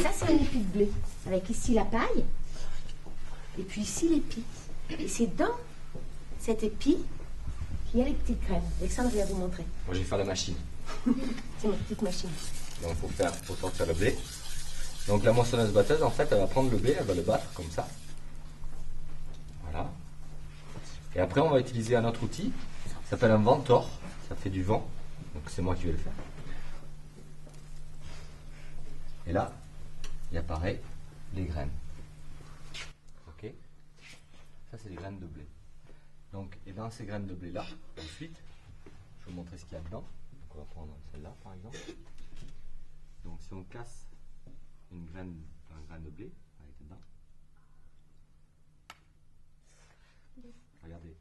Ça, c'est un épi de blé. Avec ici la paille. Et puis ici l'épi. Et c'est dans cet épi qu'il y a les petites graines. Alexandre va vous montrer. Moi, je vais faire la machine. C'est ma petite machine. Donc, faut sortir le blé. Donc, la moissonneuse-batteuse, en fait, elle va prendre le blé, elle va le battre comme ça. Voilà. Et après, on va utiliser un autre outil. Ça s'appelle un ventor. Ça fait du vent. Donc, c'est moi qui vais le faire. Et là, il apparaît les graines. Ok. Ça, c'est les graines de blé. Donc, et dans ces graines de blé là, ensuite, je vais vous montrer ce qu'il y a dedans. Donc, on va prendre celle-là, par exemple. Donc, si on casse un graine de blé, avec dedans. Regardez.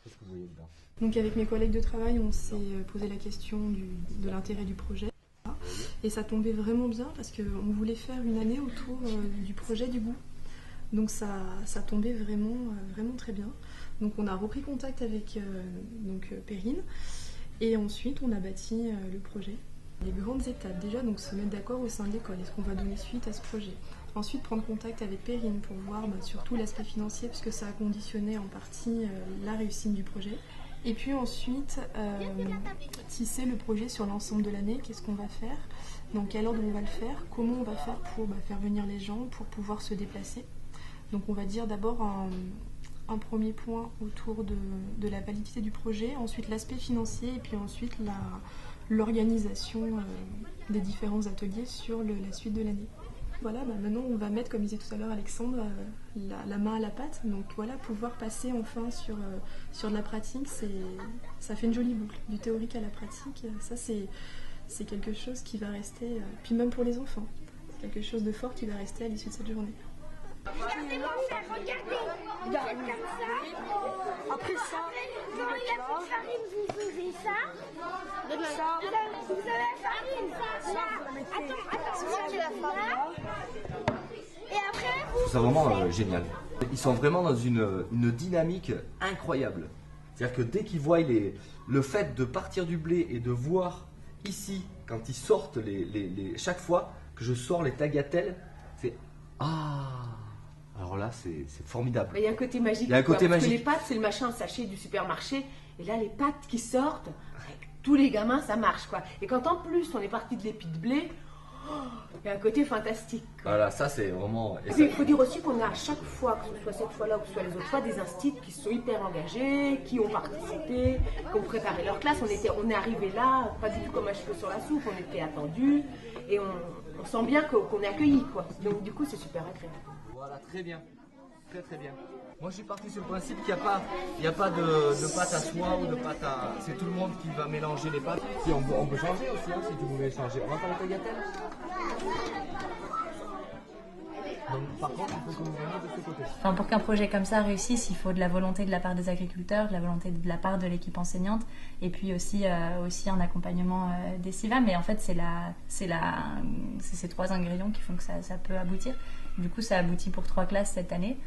Qu'est-ce que vous voyez dedans? Donc, avec mes collègues de travail, on s'est posé la question de l'intérêt du projet. Et ça tombait vraiment bien parce qu'on voulait faire une année autour du projet du goût. Donc ça tombait vraiment très bien. Donc on a repris contact avec Perrine et ensuite on a bâti le projet. Les grandes étapes déjà, donc se mettre d'accord au sein de l'école, est-ce qu'on va donner suite à ce projet. Ensuite prendre contact avec Perrine pour voir surtout l'aspect financier puisque ça a conditionné en partie la réussite du projet. Et puis ensuite, tisser le projet sur l'ensemble de l'année, qu'est-ce qu'on va faire, dans quel ordre on va le faire, comment on va faire pour faire venir les gens, pour pouvoir se déplacer. Donc on va dire d'abord un premier point autour de la validité du projet, ensuite l'aspect financier et puis ensuite l'organisation des différents ateliers sur la suite de l'année. Voilà, maintenant on va mettre, comme disait tout à l'heure Alexandre, la main à la pâte. Donc voilà, pouvoir passer enfin sur de la pratique, ça fait une jolie boucle, du théorique à la pratique. Ça c'est quelque chose qui va rester, puis même pour les enfants, c'est quelque chose de fort qui va rester à l'issue de cette journée. Regardez mon frère, regardez. Vous faites comme ça. Après ça, dans la petite farine, vous faisiez ça. Vous avez la farine. Attends, c'est moi qui ai la farine. Et après, vous... C'est vraiment génial. Ils sont vraiment dans une dynamique incroyable. C'est-à-dire que dès qu'ils voient le fait de partir du blé et de voir ici, quand ils sortent chaque fois que je sors les tagliatelles, c'est alors là, c'est formidable. Il y a un côté magique. Il y a un côté parce magique. que les pâtes, c'est le machin sachet du supermarché. Et là, les pâtes qui sortent, avec tous les gamins, ça marche, quoi. Et quand en plus, on est parti de l'épi de blé, il y a un côté fantastique, quoi. Voilà, ça c'est vraiment... Et puis, il faut dire aussi qu'on a à chaque fois, que ce soit cette fois-là ou que ce soit les autres fois, des instituts qui sont hyper engagés, qui ont participé, qui ont préparé leur classe. On est arrivé là, pas du tout comme un cheveu sur la soupe, on était attendus et on sent bien qu'on est accueillis, quoi. Donc du coup, c'est super agréable. Voilà, très bien. Très très bien. Moi je suis parti sur le principe qu'il n'y a pas de pâte à soie ou de pâte à... C'est tout le monde qui va mélanger les pâtes. Si on peut changer aussi, hein, si tu voulais changer. On va faire la tagliatelle. Donc, par contre, il faut que vous veniez de ce côté. Enfin, pour qu'un projet comme ça réussisse, il faut de la volonté de la part des agriculteurs, de la volonté de la part de l'équipe enseignante, et puis aussi un accompagnement des CIVA. Mais en fait, c'est ces trois ingrédients qui font que ça peut aboutir. Du coup, ça aboutit pour 3 classes cette année.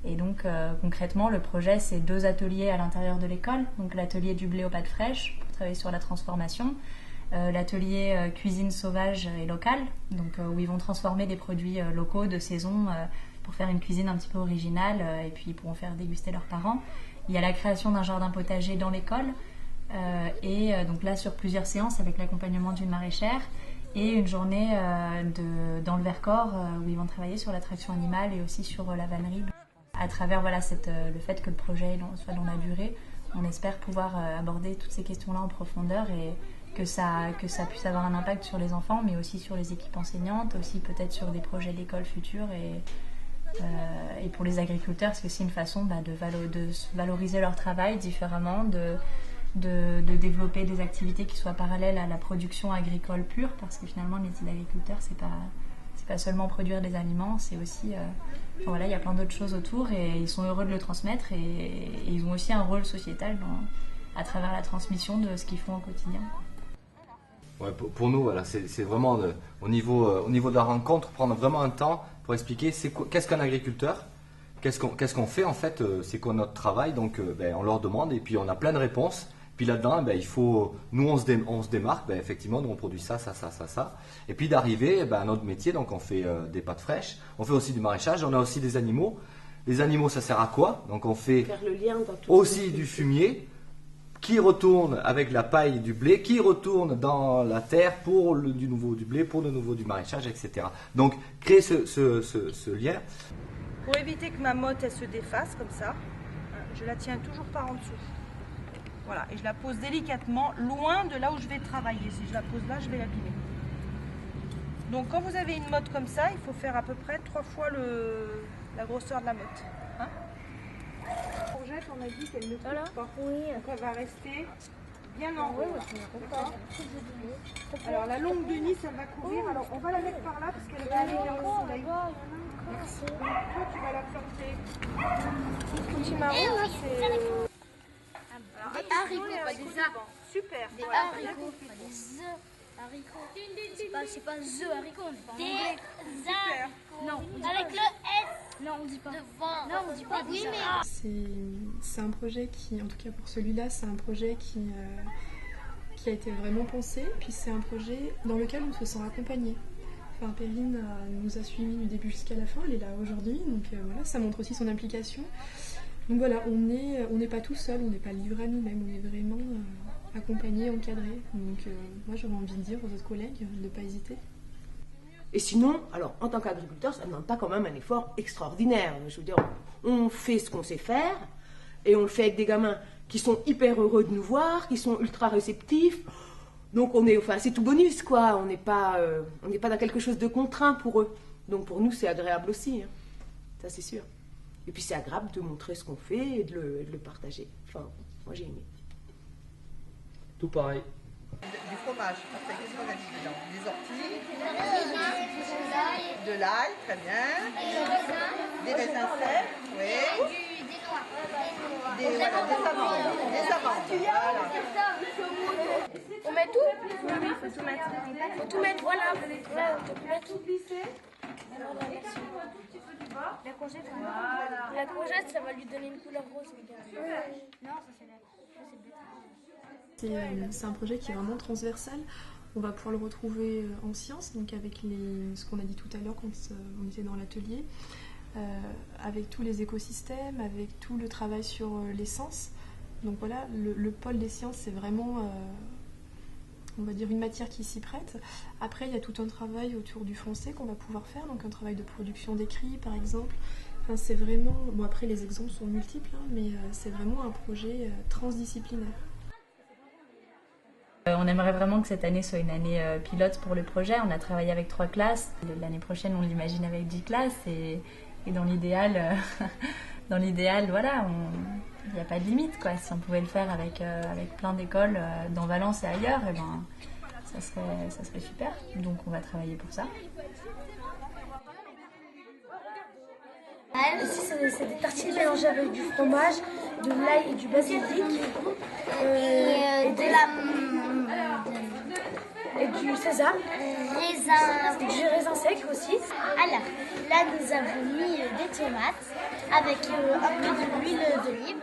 Et donc, concrètement, le projet, c'est 2 ateliers à l'intérieur de l'école. Donc, l'atelier du blé aux pâtes fraîches, pour travailler sur la transformation. L'atelier cuisine sauvage et locale, donc où ils vont transformer des produits locaux de saison pour faire une cuisine un petit peu originale et puis ils pourront faire déguster leurs parents. Il y a la création d'un jardin potager dans l'école et donc là sur plusieurs séances avec l'accompagnement d'une maraîchère et une journée dans le Vercors où ils vont travailler sur l'attraction animale et aussi sur la vannerie. À travers le fait que le projet soit dans la durée, on espère pouvoir aborder toutes ces questions-là en profondeur et que ça puisse avoir un impact sur les enfants, mais aussi sur les équipes enseignantes, aussi peut-être sur des projets d'école futurs et pour les agriculteurs, parce que c'est une façon de valoriser leur travail différemment, de développer des activités qui soient parallèles à la production agricole pure, parce que finalement le métier d'agriculteur, c'est pas seulement produire des aliments, c'est aussi... il y a plein d'autres choses autour et ils sont heureux de le transmettre et ils ont aussi un rôle sociétal à travers la transmission de ce qu'ils font au quotidien. Ouais, pour nous, voilà, c'est vraiment au niveau de la rencontre, prendre vraiment un temps pour expliquer qu'est-ce qu'un agriculteur, qu'est-ce qu'on fait en fait, c'est quoi notre travail, donc on leur demande et puis on a plein de réponses Puis là-dedans, ben, nous on se démarque, ben, effectivement, nous on produit ça. Et puis d'arriver à notre métier, donc on fait des pâtes fraîches, on fait aussi du maraîchage, on a aussi des animaux. Les animaux, ça sert à quoi? Donc on fait Faire le lien dans tout aussi du fumier qui retourne avec la paille du blé, qui retourne dans la terre pour du nouveau du blé, pour de nouveau du maraîchage, etc. Donc créer ce lien. Pour éviter que ma motte elle se défasse comme ça, je la tiens toujours par en dessous. Voilà, et je la pose délicatement loin de là où je vais travailler. Si je la pose là, je vais l'abîmer. Donc quand vous avez une motte comme ça, il faut faire à peu près 3 fois la grosseur de la motte. Hein? La courgette, on a dit qu'elle ne coupe pas. Oui. Donc elle va rester bien en haut. D'accord. Alors la longue de Nice, elle va courir. Alors on va la mettre par là parce qu'elle va aller vers le soleil. Merci. Toi, tu vas la planter. Le petit marron, là, c'est... Des haricots, pas des arbres. Super. Des haricots, pas des haricots. C'est pas the haricots, on dit pas des haricots. Non, on dit avec le S. Non, on dit pas. Non, on dit pas. Oui, mais C'est un projet qui, en tout cas pour celui-là, c'est un projet qui a été vraiment pensé. Puis c'est un projet dans lequel on se sent accompagné. Enfin, Perrine nous a suivis du début jusqu'à la fin, elle est là aujourd'hui, donc voilà, ça montre aussi son implication. Donc voilà, on n'est pas tout seul, on n'est pas livré à nous-mêmes, on est vraiment accompagné, encadré. Donc moi j'aurais envie de dire aux autres collègues de ne pas hésiter. Et sinon, alors en tant qu'agriculteur, ça ne demande pas quand même un effort extraordinaire. Je veux dire, on fait ce qu'on sait faire et on le fait avec des gamins qui sont hyper heureux de nous voir, qui sont ultra réceptifs. Donc c'est tout bonus quoi. On n'est pas dans quelque chose de contraint pour eux. Donc pour nous c'est agréable aussi, hein. Ça c'est sûr. Et puis c'est agréable de montrer ce qu'on fait et de le partager. Enfin, moi j'ai aimé. Tout pareil. Du fromage. Après, qu'est-ce qu'on a dit dedans? Des orties, de l'ail, très bien. Des raisins secs, oui. Des amandes. Voilà. on met tout. Oui, il faut tout mettre. Il faut tout mettre, voilà. Là, on peut mettre tout glisser. La courgette, la courgette, ça va lui donner une couleur rose. Non, ça c'est C'est un projet qui est vraiment transversal. On va pouvoir le retrouver en sciences, donc avec ce qu'on a dit tout à l'heure quand on était dans l'atelier, avec tous les écosystèmes, avec tout le travail sur les sens. Donc voilà, le pôle des sciences, c'est vraiment, on va dire, une matière qui s'y prête. Après, il y a tout un travail autour du français qu'on va pouvoir faire, donc un travail de production d'écrit, par exemple. Enfin, c'est vraiment, bon après les exemples sont multiples, hein, mais c'est vraiment un projet transdisciplinaire. On aimerait vraiment que cette année soit une année pilote pour le projet. On a travaillé avec 3 classes. L'année prochaine, on l'imagine avec 10 classes. Et dans l'idéal, voilà, il n'y a pas de limite, quoi. Si on pouvait le faire avec plein d'écoles dans Valence et ailleurs, eh ben, ça serait super. Donc on va travailler pour ça. Ici, c'est des tartines mélangées avec du fromage, de l'ail et du basilic. Et du sésame. Du raisin sec aussi. Alors, là, nous avons mis des tomates avec un peu d'huile d'olive.